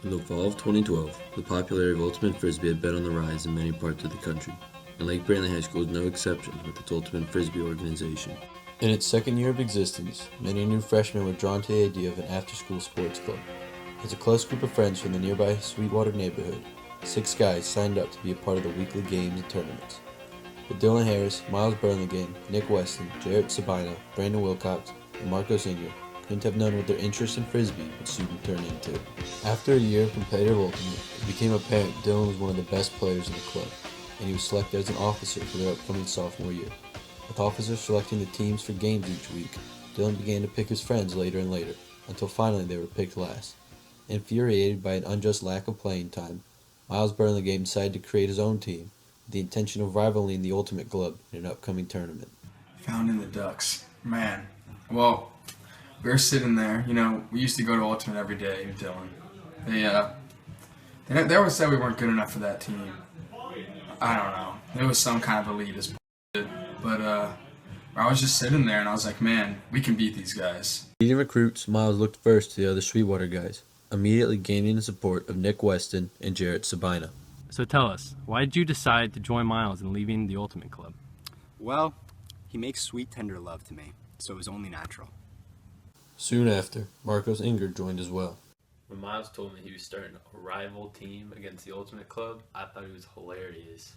In the fall of 2012, the popularity of Ultimate Frisbee had been on the rise in many parts of the country, and Lake Brantley High School is no exception with its Ultimate Frisbee organization. In its second year of existence, many new freshmen were drawn to the idea of an after-school sports club. As a close group of friends from the nearby Sweetwater neighborhood, 6 guys signed up to be a part of the weekly games and tournaments. With Dylan Harris, Miles Burlingame, Nick Weston, Jarrett Sabina, Brandon Wilcox, and Marcos Inger couldn't have known what their interest in Frisbee would soon turn into. After a year of competitive Ultimate, it became apparent Dylan was one of the best players in the club, and he was selected as an officer for their upcoming sophomore year. With officers selecting the teams for games each week, Dylan began to pick his friends later and later, until finally they were picked last. Infuriated by an unjust lack of playing time, Miles Burlingame decided to create his own team, with the intention of rivaling the Ultimate Club in an upcoming tournament. Found in the Ducks. Man. Well, we were sitting there, we used to go to Ultimate every day with Dylan. They always said we weren't good enough for that team. I don't know. It was some kind of elitist bullshit. But I was just sitting there and I was like, man, we can beat these guys. Leading recruits, Miles looked first to the other Sweetwater guys, immediately gaining the support of Nick Weston and Jarrett Sabina. So tell us, why did you decide to join Miles in leaving the Ultimate Club? Well, he makes sweet, tender love to me, so it was only natural. Soon after, Marcos Inger joined as well. When Miles told me he was starting a rival team against the Ultimate Club, I thought it was hilarious,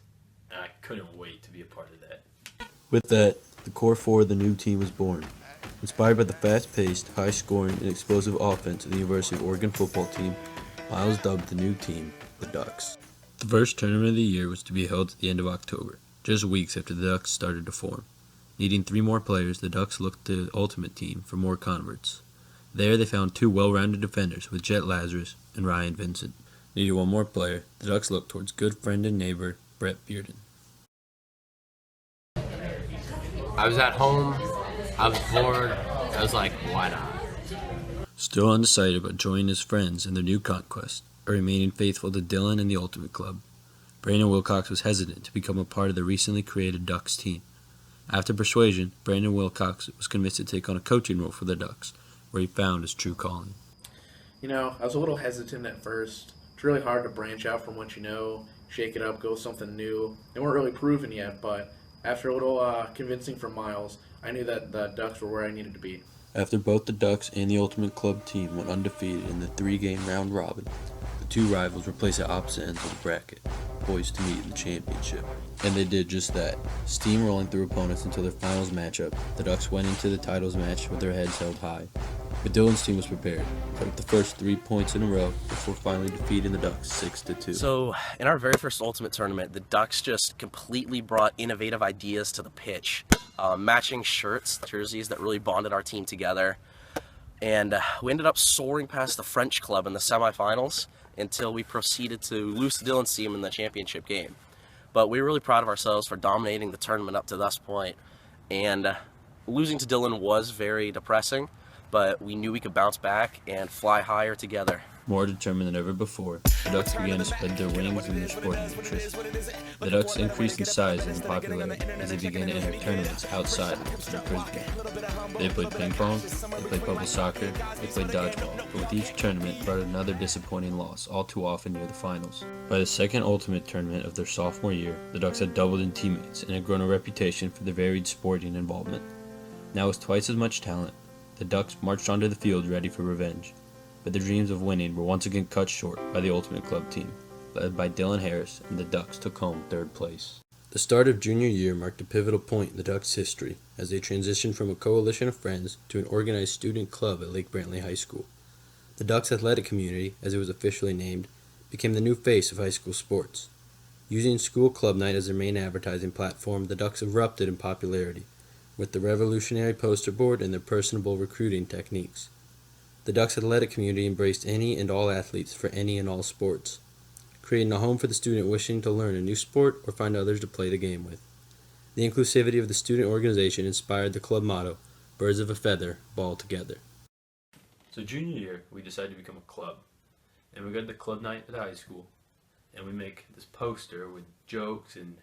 and I couldn't wait to be a part of that. With that, the core 4 of the new team was born. Inspired by the fast-paced, high-scoring, and explosive offense of the University of Oregon football team, Miles dubbed the new team the Ducks. The first tournament of the year was to be held at the end of October, just weeks after the Ducks started to form. Needing 3 more players, the Ducks looked to the Ultimate Team for more converts. There they found 2 well-rounded defenders with Jet Lazarus and Ryan Vincent. Needed 1 more player, the Ducks looked towards good friend and neighbor Brett Bearden. I was at home, I was bored, I was like, why not? Still undecided about joining his friends in their new conquest, or remaining faithful to Dylan and the Ultimate Club, Brandon Wilcox was hesitant to become a part of the recently created Ducks team. After persuasion, Brandon Wilcox was convinced to take on a coaching role for the Ducks, where he found his true calling. I was a little hesitant at first. It's really hard to branch out from what you know, shake it up, go something new. They weren't really proven yet, but after a little convincing from Miles, I knew that the Ducks were where I needed to be. After both the Ducks and the Ultimate Club team went undefeated in the 3-game round robin, the 2 rivals were placed at opposite ends of the bracket, poised to meet in the championship. And they did just that, steamrolling through opponents until their finals matchup. The Ducks went into the titles match with their heads held high. But Dylan's team was prepared, put up the first 3 points in a row before finally defeating the Ducks 6-2. So, in our very first Ultimate tournament, the Ducks just completely brought innovative ideas to the pitch. Matching shirts, jerseys that really bonded our team together. And we ended up soaring past the French club in the semifinals until we proceeded to lose to Dylan's team in the championship game. But we were really proud of ourselves for dominating the tournament up to this point. And losing to Dylan was very depressing, but we knew we could bounce back and fly higher together. More determined than ever before, the Ducks began to spread their wings and their sporting interests. The Ducks increased in size and popularity as they began to enter tournaments outside of Ultimate Frisbee. They played ping pong, they played bubble soccer, they played dodgeball, but with each tournament brought another disappointing loss, all too often near the finals. By the second Ultimate tournament of their sophomore year, the Ducks had doubled in teammates and had grown a reputation for their varied sporting involvement. Now with twice as much talent, the Ducks marched onto the field ready for revenge. But their dreams of winning were once again cut short by the Ultimate Club team, led by Dylan Harris, and the Ducks took home 3rd place. The start of junior year marked a pivotal point in the Ducks' history as they transitioned from a coalition of friends to an organized student club at Lake Brantley High School. The Ducks Athletic Community, as it was officially named, became the new face of high school sports. Using school club night as their main advertising platform, the Ducks erupted in popularity, with the revolutionary poster board and their personable recruiting techniques. The Ducks athletic community embraced any and all athletes for any and all sports, creating a home for the student wishing to learn a new sport or find others to play the game with. The inclusivity of the student organization inspired the club motto, "Birds of a feather, ball together." So junior year, we decided to become a club, and we go to the club night at the high school, and we make this poster with jokes and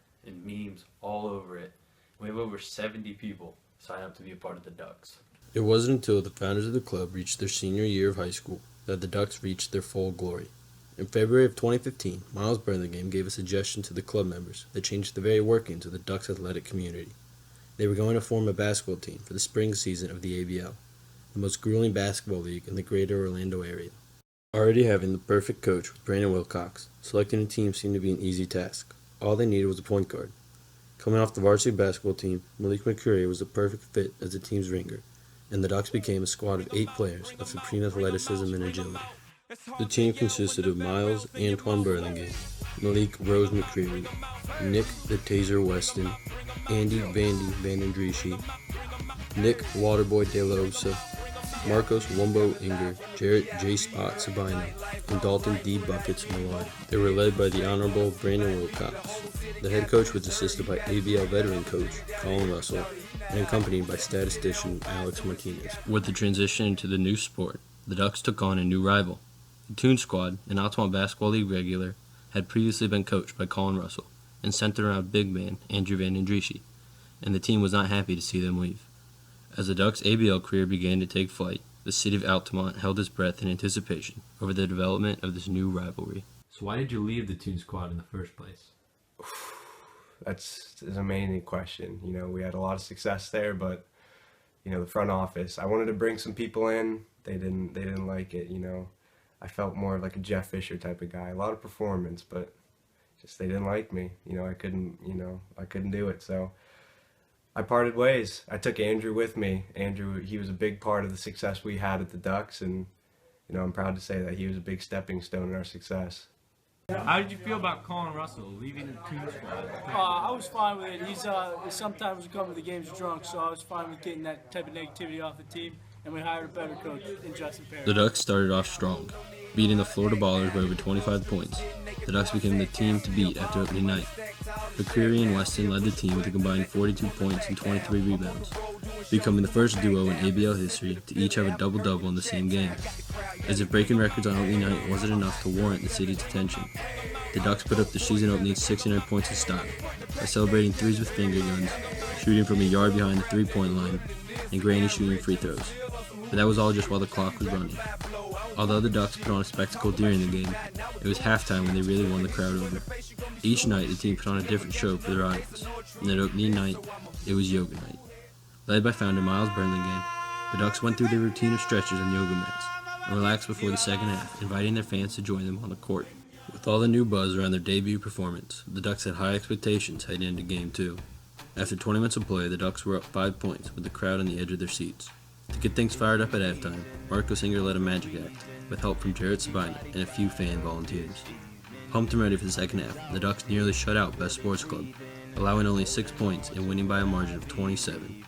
memes all over it. We have over 70 people sign up to be a part of the Ducks. It wasn't until the founders of the club reached their senior year of high school that the Ducks reached their full glory. In February of 2015, Miles Burlingame gave a suggestion to the club members that changed the very workings of the Ducks athletic community. They were going to form a basketball team for the spring season of the ABL, the most grueling basketball league in the greater Orlando area. Already having the perfect coach with Brandon Wilcox, selecting a team seemed to be an easy task. All they needed was a point guard. Coming off the varsity basketball team, Malik McCreary was the perfect fit as the team's ringer, and the Ducks became a squad of 8 players of supreme athleticism and agility. The team consisted of Miles Antoine Burlingame, Malik Rose McCreary, Nick the Taser Weston, Andy Vandy Vandendrishi, Nick Waterboy De La Osa, Marcos Wumbo-Inger, Jarrett J. Spot Sabino, and Dalton D. Buckets Millard. They were led by the Honorable Brandon Wilcox. The head coach was assisted by ABL veteran coach Colin Russell and accompanied by statistician Alex Martinez. With the transition into the new sport, the Ducks took on a new rival. The Toon Squad, an Altamont Basketball League regular, had previously been coached by Colin Russell and centered around big man Andrew Vandendrishi, and the team was not happy to see them leave. As the Ducks' ABL career began to take flight, the city of Altamont held its breath in anticipation over the development of this new rivalry. So why did you leave the Toon Squad in the first place? That's an amazing question. You know, we had a lot of success there, but you know, the front office, I wanted to bring some people in. They didn't like it. You know, I felt more like a Jeff Fisher type of guy. A lot of performance, but just they didn't like me. You know, I couldn't do it. So I parted ways. I took Andrew with me. Andrew, he was a big part of the success we had at the Ducks, and you know, I'm proud to say that he was a big stepping stone in our success. How did you feel about Colin Russell leaving the Toon Squad? I was fine with it. He sometimes would come to the games drunk, so I was fine with getting that type of negativity off the team, and we hired a better coach in Justin Perry. The Ducks started off strong, beating the Florida Ballers by over 25 points. The Ducks became the team to beat after opening night. McCreary and Weston led the team with a combined 42 points and 23 rebounds, becoming the first duo in ABL history to each have a double-double in the same game. As if breaking records on opening night wasn't enough to warrant the city's attention, the Ducks put up the season-opening 69 points in style by celebrating threes with finger guns, shooting from a yard behind the three-point line, and Granny shooting free throws. But that was all just while the clock was running. Although the Ducks put on a spectacle during the game, it was halftime when they really won the crowd over. Each night, the team put on a different show for their audience, and that opening night, it was yoga night. Led by founder Miles Burlingame, the Ducks went through their routine of stretches and yoga mats, and relaxed before the second half, inviting their fans to join them on the court. With all the new buzz around their debut performance, the Ducks had high expectations heading into Game 2. After 20 minutes of play, the Ducks were up 5 points, with the crowd on the edge of their seats. To get things fired up at halftime, McMillan-Ehinger led a magic act, with help from Jarrett Sabino and a few fan volunteers. Pumped and ready for the second half, the Ducks nearly shut out Best Sports Club, allowing only 6 points and winning by a margin of 27.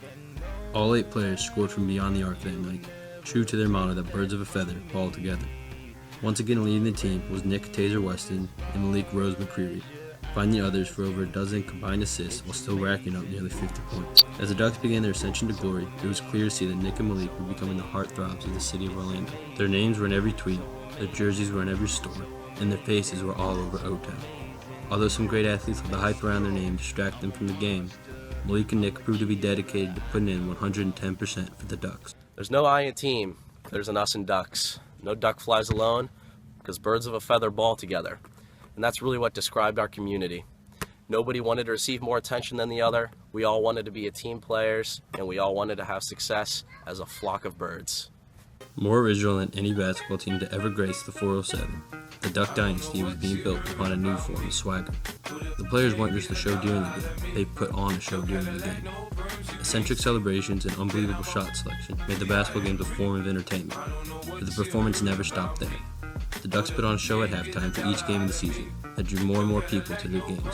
All 8 players scored from beyond the arc that night, true to their motto that birds of a feather fall together. Once again leading the team was Nick Taser Weston and Malik Rose McCreary, finding the others for over a dozen combined assists while still racking up nearly 50 points. As the Ducks began their ascension to glory, it was clear to see that Nick and Malik were becoming the heartthrobs of the city of Orlando. Their names were in every tweet, their jerseys were in every store, and their faces were all over O-Town. Although some great athletes let the hype around their name distract them from the game, Malik and Nick proved to be dedicated to putting in 110% for the Ducks. There's no I in team, there's an us in Ducks. No duck flies alone, because birds of a feather ball together. And that's really what described our community. Nobody wanted to receive more attention than the other. We all wanted to be a team players, and we all wanted to have success as a flock of birds. More original than any basketball team to ever grace the 407, the Duck Dynasty was being built upon a new form of swagger. The players weren't just a show during the game, they put on a show during the game. Eccentric celebrations and unbelievable shot selection made the basketball games a form of entertainment, but the performance never stopped there. The Ducks put on a show at halftime for each game of the season that drew more and more people to their games.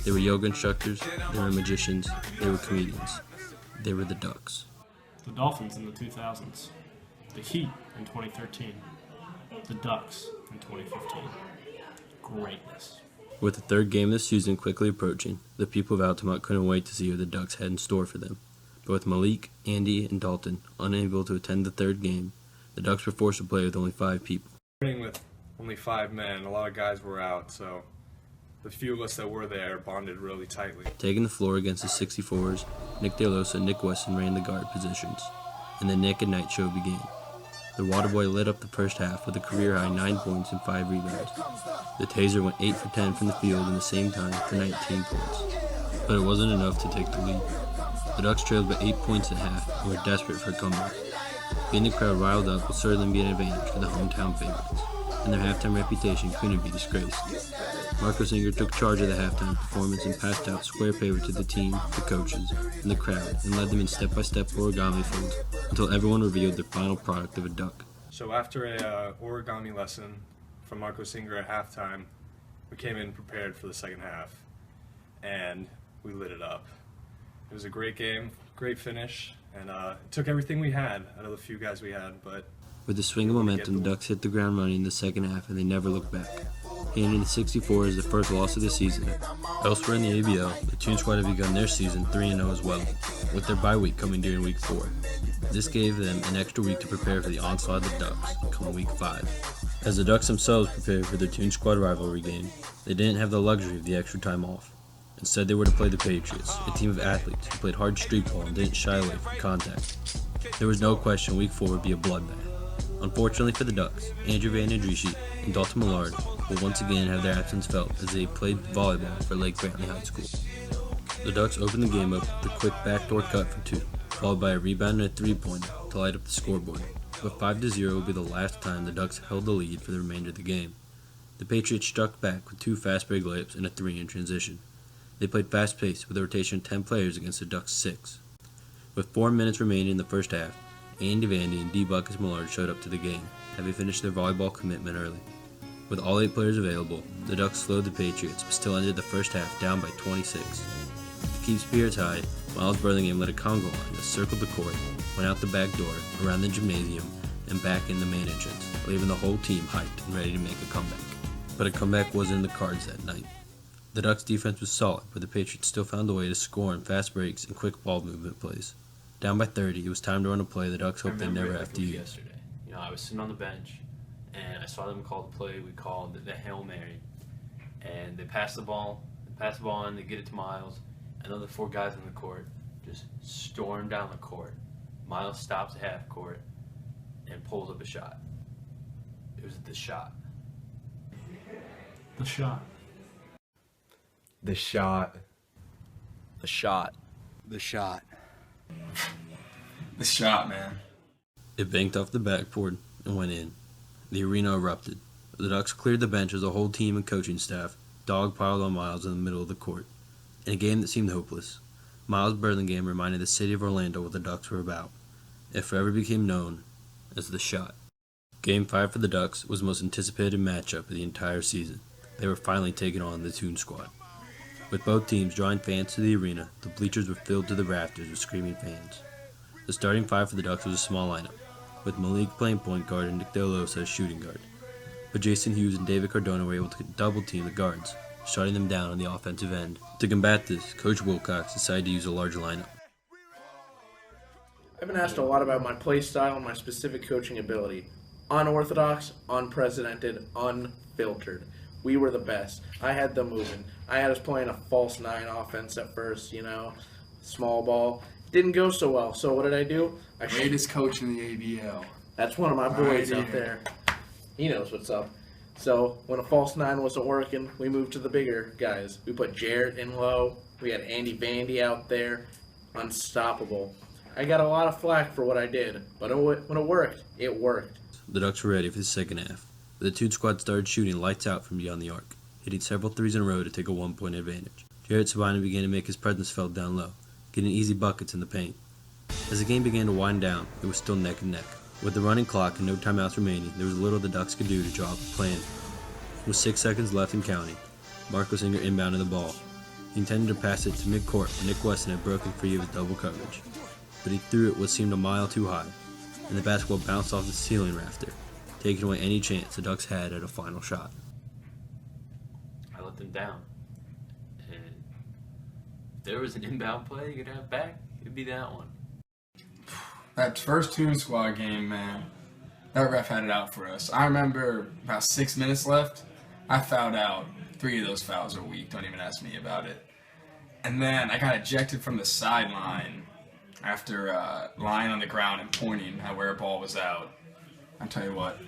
They were yoga instructors, they were magicians, they were comedians. They were the Ducks. The Dolphins in the 2000s, the Heat in 2013, the Ducks in 2015. Greatness. With the third game of the season quickly approaching, the people of Altamont couldn't wait to see what the Ducks had in store for them. But with Malik, Andy, and Dalton unable to attend the third game, the Ducks were forced to play with only 5 people. With only 5 men, a lot of guys were out, so the few of us that were there bonded really tightly. Taking the floor against the 64ers, Nick De La Osa and Nick Weston ran the guard positions, and the Nick and Night show began. the Waterboy lit up the first half with a career-high 9 points and 5 rebounds. The Taser went 8 for 10 from the field in the same time for 19 points. But it wasn't enough to take the lead. The Ducks trailed by 8 points at half and were desperate for a comeback. Getting the crowd riled up would certainly be an advantage for the hometown favorites, and their halftime reputation couldn't be disgraced. McMillan-Ehinger took charge of the halftime performance and passed out square paper to the team, the coaches, and the crowd, and led them in step-by-step origami folds until everyone revealed their final product of a duck. So after a origami lesson from McMillan-Ehinger at halftime, we came in prepared for the second half, and we lit it up. It was a great game, great finish, and it took everything we had out of the few guys we had, but with the swing of momentum, the Ducks hit the ground running in the second half, and they never looked back. Handing the 64 as the first loss of the season. Elsewhere in the ABL, the Toon Squad have begun their season 3-0 as well, with their bye week coming during week 4. This gave them an extra week to prepare for the onslaught of the Ducks come week 5. As the Ducks themselves prepared for their Toon Squad rivalry game, they didn't have the luxury of the extra time off. Instead, they were to play the Patriots, a team of athletes who played hard street ball and didn't shy away from contact. There was no question week 4 would be a bloodbath. Unfortunately for the Ducks, Andrew Van Andrieschi and Dalton Millard will once again have their absence felt as they played volleyball for Lake Brantley High School. The Ducks opened the game up with a quick backdoor cut for 2, followed by a rebound and a 3-pointer to light up the scoreboard. But 5-0 would be the last time the Ducks held the lead for the remainder of the game. The Patriots struck back with 2 fast break layups and a 3 in transition. They played fast-paced with a rotation of 10 players against the Ducks' 6. With 4 minutes remaining in the first half, Andy Vandy and D. Buckus Millard showed up to the game, having finished their volleyball commitment early. With all 8 players available, the Ducks slowed the Patriots, but still ended the first half down by 26. To keep spirits high, Miles Burlingame led a conga line that circled the court, went out the back door, around the gymnasium, and back in the main entrance, leaving the whole team hyped and ready to make a comeback. But a comeback wasn't in the cards that night. The Ducks' defense was solid, but the Patriots still found a way to score in fast breaks and quick ball movement plays. Down by 30, it was time to run a play the Ducks hoped they'd never have to use. Yesterday, I was sitting on the bench, and I saw them call the play we called the Hail Mary. And they pass the ball on, they get it to Miles. Another 4 guys on the court just storm down the court. Miles stops at half court and pulls up a shot. It was the shot. The shot. The shot. The shot. The shot. The shot, man. It banked off the backboard and went in. The arena erupted. The Ducks cleared the bench as the whole team and coaching staff dogpiled on Miles in the middle of the court. In a game that seemed hopeless, Miles Burlingame reminded the city of Orlando what the Ducks were about. It forever became known as the shot. Game 5 for the Ducks was the most anticipated matchup of the entire season. They were finally taking on the Toon Squad. With both teams drawing fans to the arena, the bleachers were filled to the rafters with screaming fans. The starting 5 for the Ducks was a small lineup, with Malik playing point guard and Nick Delosa as shooting guard. But Jason Hughes and David Cardona were able to double-team the guards, shutting them down on the offensive end. To combat this, Coach Wilcox decided to use a larger lineup. I've been asked a lot about my play style and my specific coaching ability. Unorthodox, unprecedented, unfiltered. We were the best. I had them moving. I had us playing a false 9 offense at first, small ball. Didn't go so well. So what did I do? Greatest coach in the ABL. That's one of my boys Right out here. there. He knows what's up. So when a false 9 wasn't working, we moved to the bigger guys. We put Jarrett in low. We had Andy Vandy out there. Unstoppable. I got a lot of flack for what I did, but when it worked, it worked. The Ducks were ready for the second half. The Toon Squad started shooting lights out from beyond the arc, hitting several threes in a row to take a 1-point advantage. Jarrett Sabina began to make his presence felt down low, getting easy buckets in the paint. As the game began to wind down, it was still neck and neck. With the running clock and no timeouts remaining, there was little the Ducks could do to draw up a plan. With 6 seconds left and counting, McMillan-Ehinger inbounded the ball. He intended to pass it to midcourt, but Nick Weston had broken free of his double coverage. But he threw it what seemed a mile too high, and the basketball bounced off the ceiling rafter, taking away any chance the Ducks had at a final shot. I let them down. And if there was an inbound play you could have back, it'd be that one. That first Toon Squad game, man, that ref had it out for us. I remember about 6 minutes left. I fouled out. 3 of those fouls are weak. Don't even ask me about it. And then I got ejected from the sideline after lying on the ground and pointing at where a ball was out. I tell you what.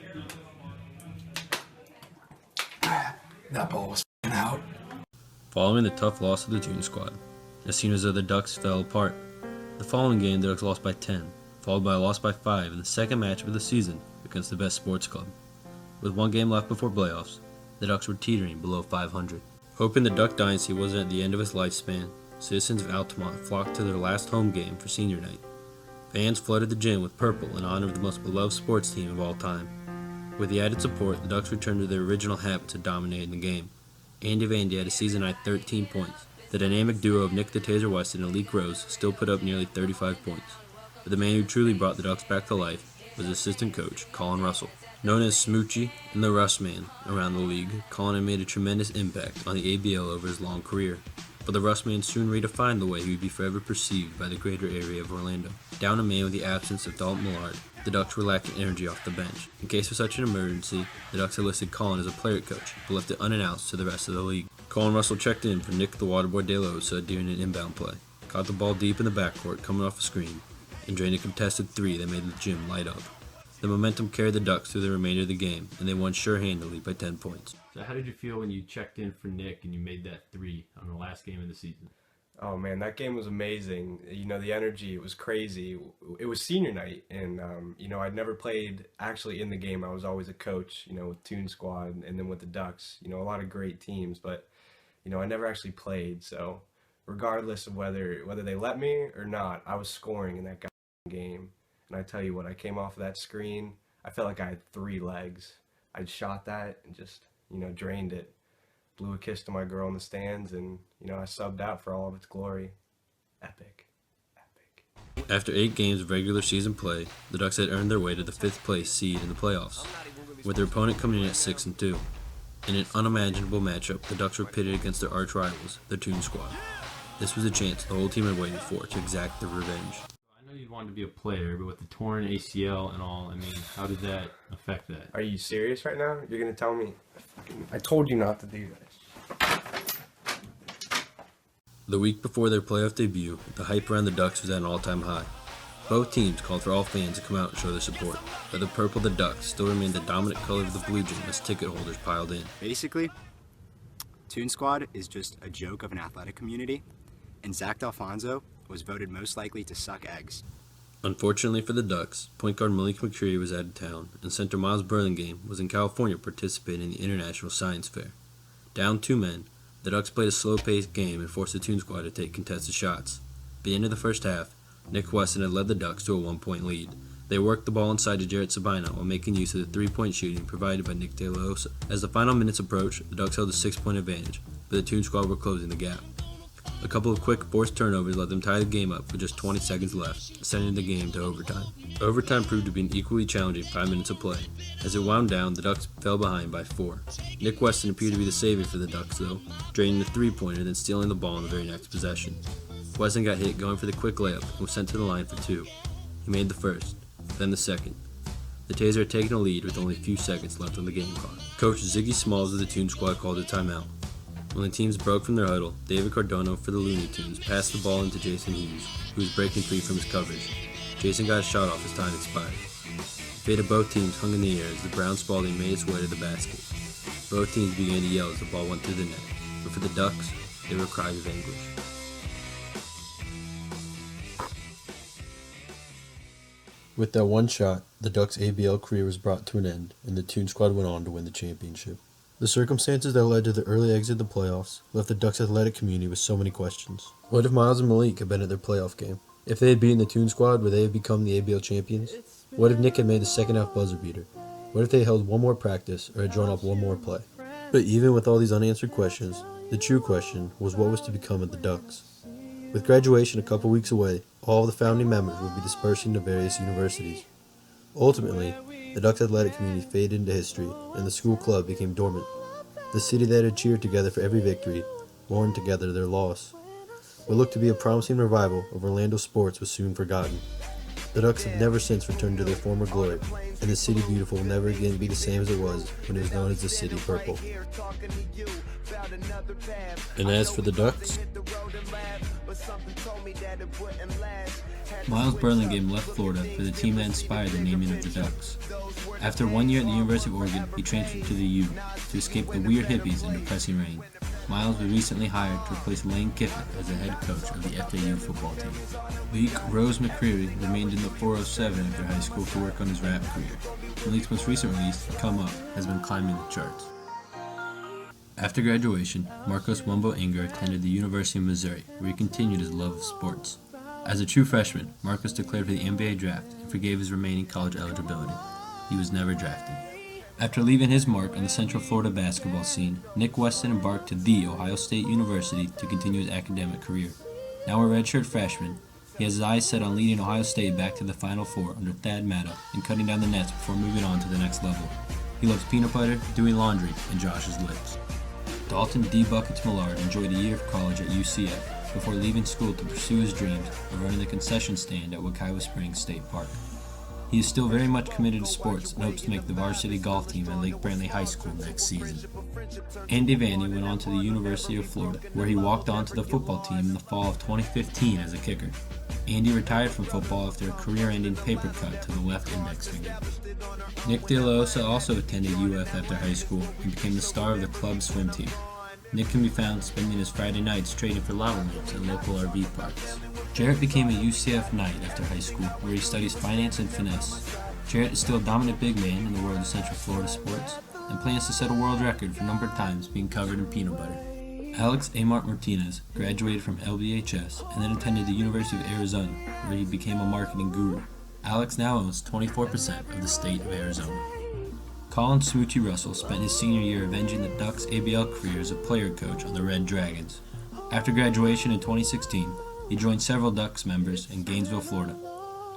That ball was f***ing out. Following the tough loss of the Toon Squad, it seemed as though the Ducks fell apart. The following game, the Ducks lost by 10, followed by a loss by 5 in the second matchup of the season against the best sports club. With one game left before playoffs, the Ducks were teetering below 500. Hoping the Duck Dynasty wasn't at the end of its lifespan, citizens of Altamont flocked to their last home game for senior night. Fans flooded the gym with purple in honor of the most beloved sports team of all time. With the added support, the Ducks returned to their original habits of dominating the game. Andy Vandy had a season-high 13 points. The dynamic duo of Nick the Taser Weston and Leek Rose still put up nearly 35 points. But the man who truly brought the Ducks back to life was assistant coach Colin Russell. Known as Smoochie and the Russ Man around the league, Colin had made a tremendous impact on the ABL over his long career. But the Russ Man soon redefined the way he would be forever perceived by the greater area of Orlando. Down a man with the absence of Dalton Millard, the Ducks were lacking energy off the bench. In case of such an emergency, the Ducks had listed Colin as a player coach, but left it unannounced to the rest of the league. Colin Russell checked in for Nick the Waterboy De La Osa during an inbound play, caught the ball deep in the backcourt coming off a screen, and drained a contested three that made the gym light up. The momentum carried the Ducks through the remainder of the game, and they won sure-handedly by 10 points. So how did you feel when you checked in for Nick and you made that three on the last game of the season? Oh man, that game was amazing. You know, the energy, it was crazy. It was senior night, and you know, I'd never played actually in the game. I was always a coach, you know, with Toon Squad and then with the Ducks. You know, a lot of great teams, but you know, I never actually played. So regardless of whether they let me or not, I was scoring in that game. And I tell you what, I came off of that screen, I felt like I had 3 legs. I shot that and just, you know, drained it. Blew a kiss to my girl in the stands, and, you know, I subbed out for all of its glory. Epic. Epic. After 8 games of regular season play, the Ducks had earned their way to the 5th place seed in the playoffs, with their opponent coming in at 6-2. In an unimaginable matchup, the Ducks were pitted against their arch rivals, the Toon Squad. This was a chance the whole team had waited for to exact their revenge. I know you wanted to be a player, but with the torn ACL and all, I mean, how did that affect that? Are you serious right now? You're going to tell me? I told you not to do this. The week before their playoff debut, the hype around the Ducks was at an all-time high. Both teams called for all fans to come out and show their support, but the purple of the Ducks still remained the dominant color of the Blue Jay as ticket holders piled in. Basically, Toon Squad is just a joke of an athletic community, and Zach D'Alfonso was voted most likely to suck eggs. Unfortunately for the Ducks, point guard Malik McCreary was out of town, and center Miles Burlingame was in California participating in the International Science Fair. Down 2 men, the Ducks played a slow-paced game and forced the Toon Squad to take contested shots. At the end of the first half, Nick Weston had led the Ducks to a 1-point lead. They worked the ball inside to Jarrett Sabina while making use of the 3-point shooting provided by Nick De La Osa. As the final minutes approached, the Ducks held a 6-point advantage, but the Toon Squad were closing the gap. A couple of quick forced turnovers let them tie the game up with just 20 seconds left, sending the game to overtime. Overtime proved to be an equally challenging 5 minutes of play. As it wound down, the Ducks fell behind by 4. Nick Weston appeared to be the savior for the Ducks, though, draining the 3-pointer, then stealing the ball in the very next possession. Weston got hit going for the quick layup and was sent to the line for 2. He made the first, then the second. The Taser had taken a lead with only a few seconds left on the game clock. Coach Ziggy Smalls of the Toon Squad called a timeout. When the teams broke from their huddle, David Cardona for the Looney Tunes passed the ball into Jason Hughes, who was breaking free from his coverage. Jason got a shot off as time expired. The fate of both teams hung in the air as the brown Spalding made its way to the basket. Both teams began to yell as the ball went through the net, but for the Ducks, they were cries of anguish. With that one shot, the Ducks' ABL career was brought to an end, and the Toon Squad went on to win the championship. The circumstances that led to the early exit of the playoffs left the Ducks athletic community with so many questions. What if Miles and Malik had been at their playoff game? If they had beaten the Toon Squad, would they have become the ABL champions? What if Nick had made the second half buzzer beater? What if they held one more practice or had drawn up one more play? But even with all these unanswered questions, the true question was what was to become of the Ducks. With graduation a couple weeks away, all of the founding members would be dispersing to various universities. Ultimately, the Ducks athletic community faded into history, and the school club became dormant. The city that had cheered together for every victory mourned together their loss. What looked to be a promising revival of Orlando sports was soon forgotten. The Ducks have never since returned to their former glory, and the City Beautiful will never again be the same as it was when it was known as the City Purple. And as for the Ducks, Miles Burlingame left Florida for the team that inspired the naming of the Ducks. After 1 year at the University of Oregon, he transferred to the U to escape the weird hippies and depressing rain. Miles was recently hired to replace Lane Kiffin as the head coach of the FAU football team. Leak Rose McCreary remained in the 407 after high school to work on his rap career. And Leak's most recent release, Come Up, has been climbing the charts. After graduation, McMillan-Ehinger attended the University of Missouri, where he continued his love of sports. As a true freshman, Marcus declared for the NBA draft and forgave his remaining college eligibility. He was never drafted. After leaving his mark on the Central Florida basketball scene, Nick Weston embarked to The Ohio State University to continue his academic career. Now a redshirt freshman, he has his eyes set on leading Ohio State back to the Final Four under Thad Matta and cutting down the nets before moving on to the next level. He loves peanut butter, doing laundry, and Josh's lips. Dalton D. Buckets Millard enjoyed a year of college at UCF before leaving school to pursue his dreams of running the concession stand at Wekiwa Springs State Park. He is still very much committed to sports and hopes to make the varsity golf team at Lake Brantley High School next season. Andy Vandy went on to the University of Florida, where he walked on to the football team in the fall of 2015 as a kicker. Andy retired from football after a career-ending paper cut to the left index finger. Nick De La Osa also attended UF after high school and became the star of the club's swim team. Nick can be found spending his Friday nights trading for lava lamps at local RV parks. Jarrett became a UCF Knight after high school, where he studies finance and finesse. Jarrett is still a dominant big man in the world of Central Florida sports, and plans to set a world record for number of times being covered in peanut butter. Alex Amart Martinez graduated from LBHS and then attended the University of Arizona, where he became a marketing guru. Alex now owns 24% of the state of Arizona. Colin Smoochie Russell spent his senior year avenging the Ducks' ABL career as a player coach on the Red Dragons. After graduation in 2016, he joined several Ducks members in Gainesville, Florida.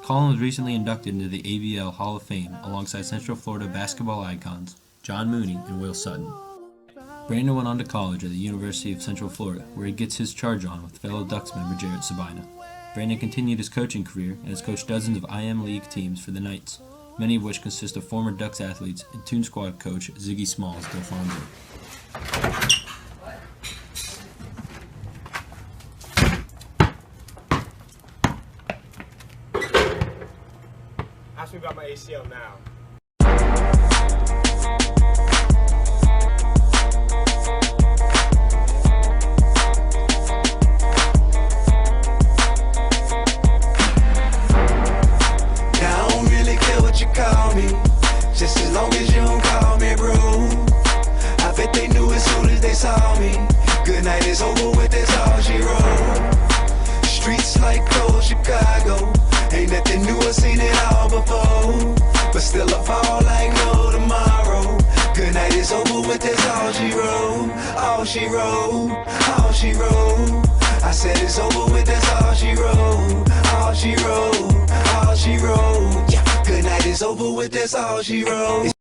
Colin was recently inducted into the ABL Hall of Fame alongside Central Florida basketball icons John Mooney and Will Sutton. Brandon went on to college at the University of Central Florida, where he gets his charge on with fellow Ducks member Jarrett Sabina. Brandon continued his coaching career and has coached dozens of IM League teams for the Knights, many of which consist of former Ducks athletes and Toon Squad coach Ziggy Smalls Delfonso. Ask me about my ACL now. Just as long as you don't call me bro. I bet they knew as soon as they saw me. Good night is over with, that's all she wrote. Streets like cold Chicago. Ain't nothing new, I've seen it all before. But still I fall like no tomorrow. Good night is over with, that's all she wrote. All she wrote, all she wrote. I said it's over with, that's all she wrote. All she wrote, all she wrote. Yeah. Good night is over with, that's all she wrote.